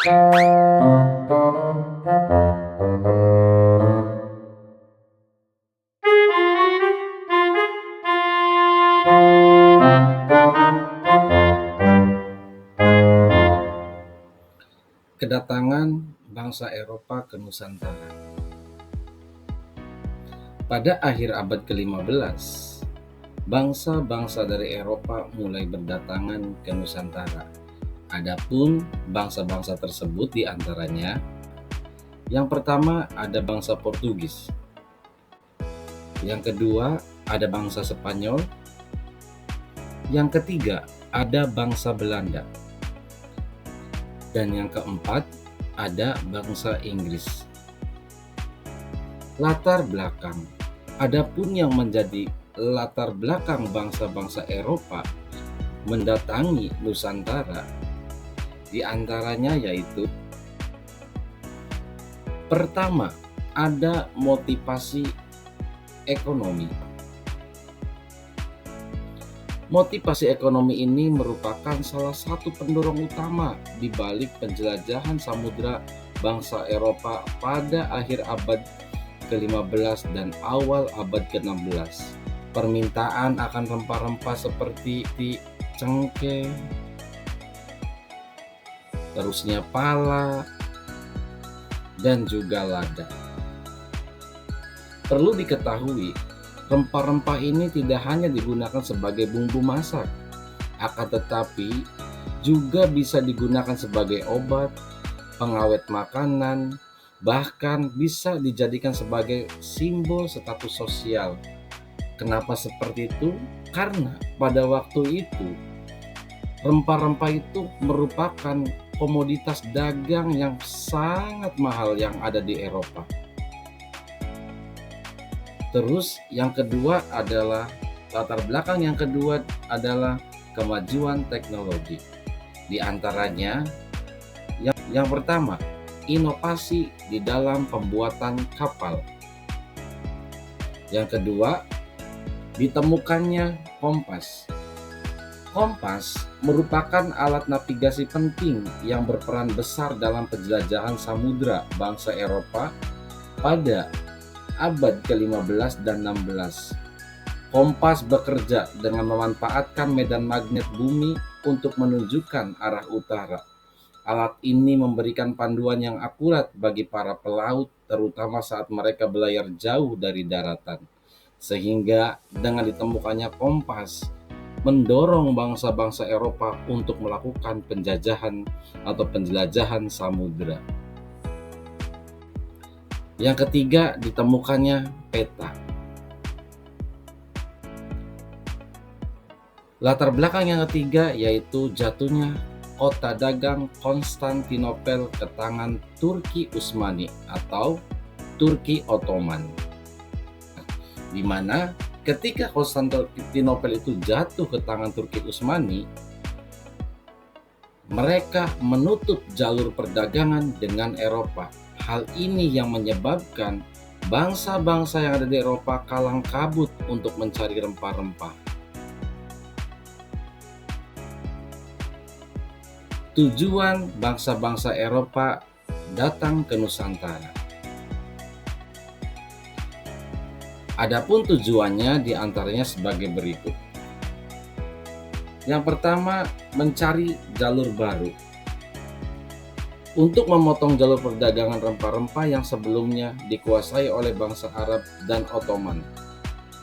Kedatangan bangsa Eropa ke Nusantara. Pada akhir abad ke-15, bangsa-bangsa dari Eropa mulai berdatangan ke Nusantara. Adapun bangsa-bangsa tersebut diantaranya, yang pertama ada bangsa Portugis, yang kedua ada bangsa Spanyol, yang ketiga ada bangsa Belanda, dan yang keempat ada bangsa Inggris. Latar belakang. Adapun yang menjadi latar belakang bangsa-bangsa Eropa mendatangi Nusantara, di antaranya yaitu: pertama, ada motivasi ekonomi. Motivasi ekonomi ini merupakan salah satu pendorong utama di balik penjelajahan samudra bangsa Eropa pada akhir abad ke-15 dan awal abad ke-16. Permintaan akan rempah-rempah seperti cengkeh, terusnya pala, dan juga lada. Perlu diketahui, rempah-rempah ini tidak hanya digunakan sebagai bumbu masak, akan tetapi juga bisa digunakan sebagai obat, pengawet makanan, bahkan bisa dijadikan sebagai simbol status sosial. Kenapa seperti itu? Karena pada waktu itu rempah-rempah itu merupakan komoditas dagang yang sangat mahal yang ada di Eropa. Terus yang kedua adalah latar belakang yang kedua adalah kemajuan teknologi. Di antaranya yang pertama, inovasi di dalam pembuatan kapal. Yang kedua, ditemukannya kompas. Kompas merupakan alat navigasi penting yang berperan besar dalam penjelajahan samudra bangsa Eropa pada abad ke-15 dan 16. Kompas bekerja dengan memanfaatkan medan magnet bumi untuk menunjukkan arah utara. Alat ini memberikan panduan yang akurat bagi para pelaut, terutama saat mereka berlayar jauh dari daratan. Sehingga dengan ditemukannya kompas, mendorong bangsa-bangsa Eropa untuk melakukan penjajahan atau penjelajahan samudra. Yang ketiga, ditemukannya peta. Latar belakang yang ketiga yaitu jatuhnya kota dagang Konstantinopel ke tangan Turki Utsmani atau Turki Ottoman, di mana ketika Konstantinopel itu jatuh ke tangan Turki Utsmani, mereka menutup jalur perdagangan dengan Eropa. Hal ini yang menyebabkan bangsa-bangsa yang ada di Eropa kalang kabut untuk mencari rempah-rempah. Tujuan bangsa-bangsa Eropa datang ke Nusantara. Adapun tujuannya diantaranya sebagai berikut. Yang pertama, mencari jalur baru untuk memotong jalur perdagangan rempah-rempah yang sebelumnya dikuasai oleh bangsa Arab dan Ottoman.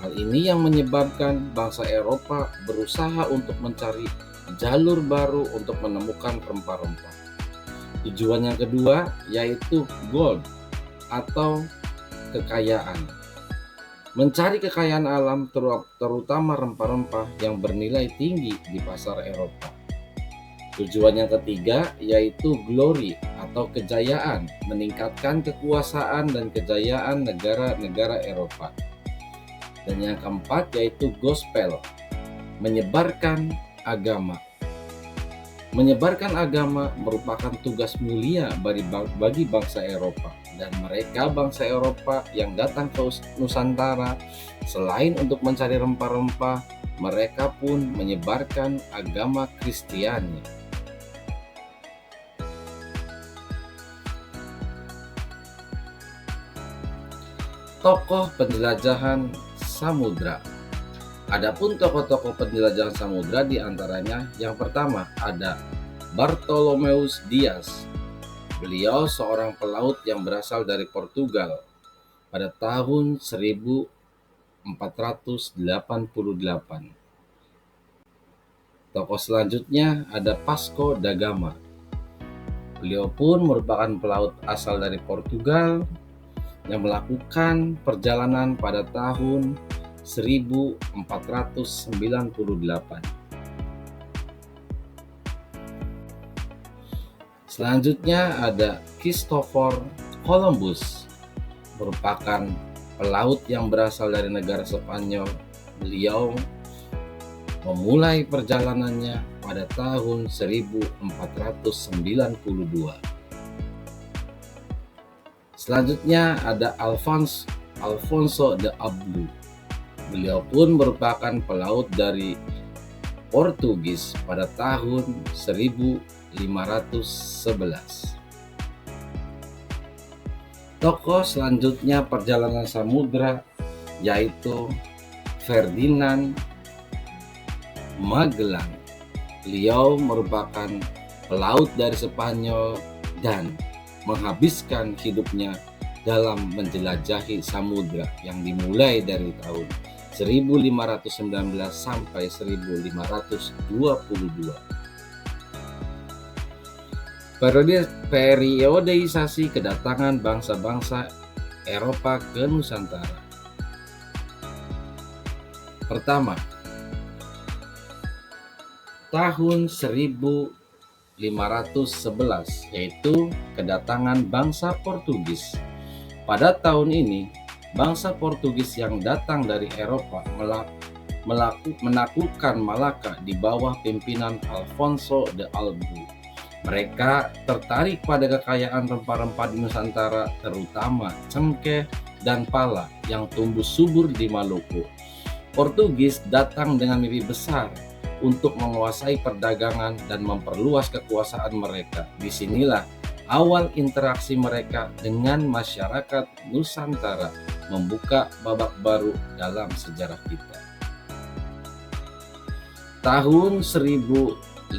Hal ini yang menyebabkan bangsa Eropa berusaha untuk mencari jalur baru untuk menemukan rempah-rempah. Tujuan yang kedua yaitu gold atau kekayaan. Mencari kekayaan alam terutama rempah-rempah yang bernilai tinggi di pasar Eropa. Tujuan yang ketiga yaitu glory atau kejayaan, meningkatkan kekuasaan dan kejayaan negara-negara Eropa. Dan yang keempat yaitu gospel, menyebarkan agama. Menyebarkan agama merupakan tugas mulia bagi bangsa Eropa, dan mereka bangsa Eropa yang datang ke Nusantara selain untuk mencari rempah-rempah, mereka pun menyebarkan agama Kristiani. Tokoh penjelajahan samudra. Adapun tokoh-tokoh penjelajahan samudra di antaranya yang pertama ada Bartholomeus Dias. Beliau seorang pelaut yang berasal dari Portugal pada tahun 1488. Tokoh selanjutnya ada Vasco da Gama. Beliau pun merupakan pelaut asal dari Portugal yang melakukan perjalanan pada tahun 1498. Selanjutnya ada Christopher Columbus, merupakan pelaut yang berasal dari negara Spanyol. Beliau memulai perjalanannya pada tahun 1492. Selanjutnya ada Alfonso de Ablu. Beliau pun merupakan pelaut dari Portugis pada tahun 1511. Tokoh selanjutnya perjalanan samudra yaitu Ferdinand Magellan. Beliau merupakan pelaut dari Spanyol dan menghabiskan hidupnya dalam menjelajahi samudra yang dimulai dari tahun 1519 sampai 1522. Periodeisasi kedatangan bangsa-bangsa Eropa ke Nusantara. Pertama, tahun 1511 yaitu kedatangan bangsa Portugis. Pada tahun ini, bangsa Portugis yang datang dari Eropa menaklukkan Malaka di bawah pimpinan Alfonso de Albu. Mereka tertarik pada kekayaan rempah-rempah di Nusantara, terutama cengkeh dan pala yang tumbuh subur di Maluku. Portugis datang dengan mimpi besar untuk menguasai perdagangan dan memperluas kekuasaan mereka. Disinilah awal interaksi mereka dengan masyarakat Nusantara membuka babak baru dalam sejarah kita. Tahun 1521,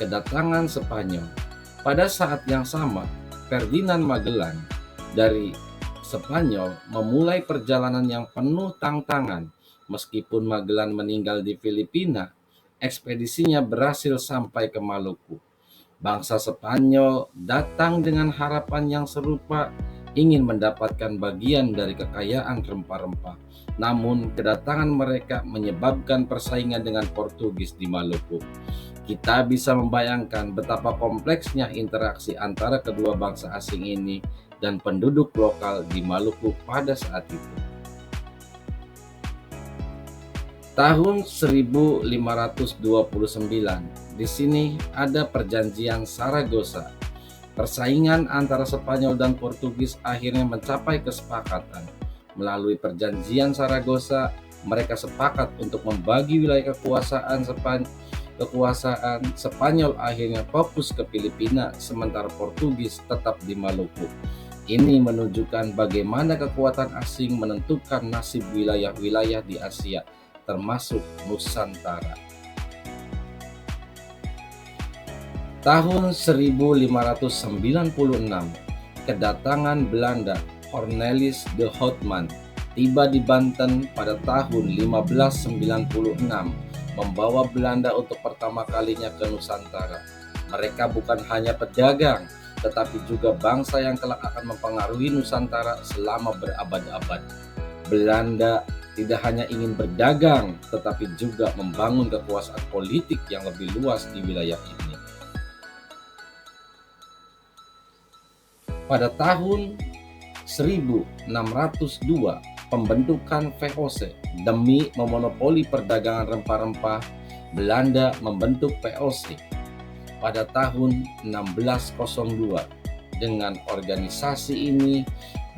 kedatangan Spanyol. Pada saat yang sama, Ferdinand Magellan dari Spanyol memulai perjalanan yang penuh tantangan. Meskipun Magellan meninggal di Filipina, ekspedisinya berhasil sampai ke Maluku. Bangsa Spanyol datang dengan harapan yang serupa, ingin mendapatkan bagian dari kekayaan rempah-rempah. Namun kedatangan mereka menyebabkan persaingan dengan Portugis di Maluku. Kita bisa membayangkan betapa kompleksnya interaksi antara kedua bangsa asing ini dan penduduk lokal di Maluku pada saat itu. Tahun 1529, di sini ada perjanjian Saragossa. Persaingan antara Spanyol dan Portugis akhirnya mencapai kesepakatan. Melalui perjanjian Saragossa, mereka sepakat untuk membagi wilayah kekuasaan Spanyol akhirnya fokus ke Filipina, sementara Portugis tetap di Maluku. Ini menunjukkan bagaimana kekuatan asing menentukan nasib wilayah-wilayah di Asia, termasuk Nusantara. Tahun 1596, kedatangan Belanda Cornelis de Houtman tiba di Banten pada tahun 1596, membawa Belanda untuk pertama kalinya ke Nusantara. Mereka bukan hanya pedagang, tetapi juga bangsa yang kelak akan mempengaruhi Nusantara selama berabad-abad. Belanda tidak hanya ingin berdagang, tetapi juga membangun kekuasaan politik yang lebih luas di wilayah ini. Pada tahun 1602, pembentukan VOC demi memonopoli perdagangan rempah-rempah, Belanda membentuk VOC. Pada tahun 1602, dengan organisasi ini,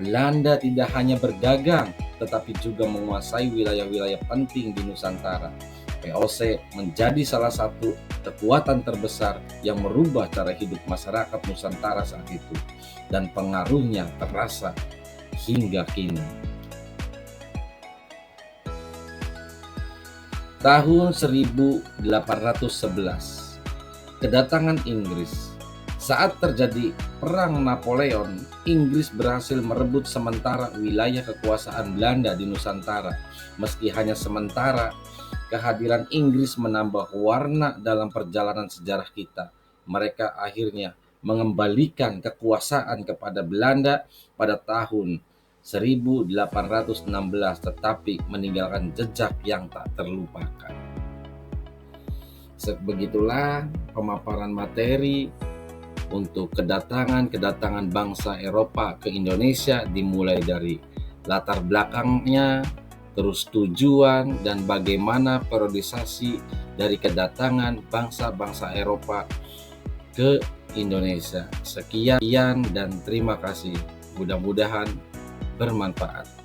Belanda tidak hanya berdagang, tetapi juga menguasai wilayah-wilayah penting di Nusantara. VOC menjadi salah satu kekuatan terbesar yang merubah cara hidup masyarakat Nusantara saat itu, dan pengaruhnya terasa hingga kini. Tahun 1811, kedatangan Inggris. Saat terjadi Perang Napoleon, Inggris berhasil merebut sementara wilayah kekuasaan Belanda di Nusantara. Meski hanya sementara, kehadiran Inggris menambah warna dalam perjalanan sejarah kita. Mereka akhirnya mengembalikan kekuasaan kepada Belanda pada tahun 1816, tetapi meninggalkan jejak yang tak terlupakan. Begitulah pemaparan materi untuk kedatangan bangsa Eropa ke Indonesia, dimulai dari latar belakangnya, terus tujuan, dan bagaimana periodisasi dari kedatangan bangsa-bangsa Eropa ke Indonesia. Sekian dan terima kasih. Mudah-mudahan bermanfaat.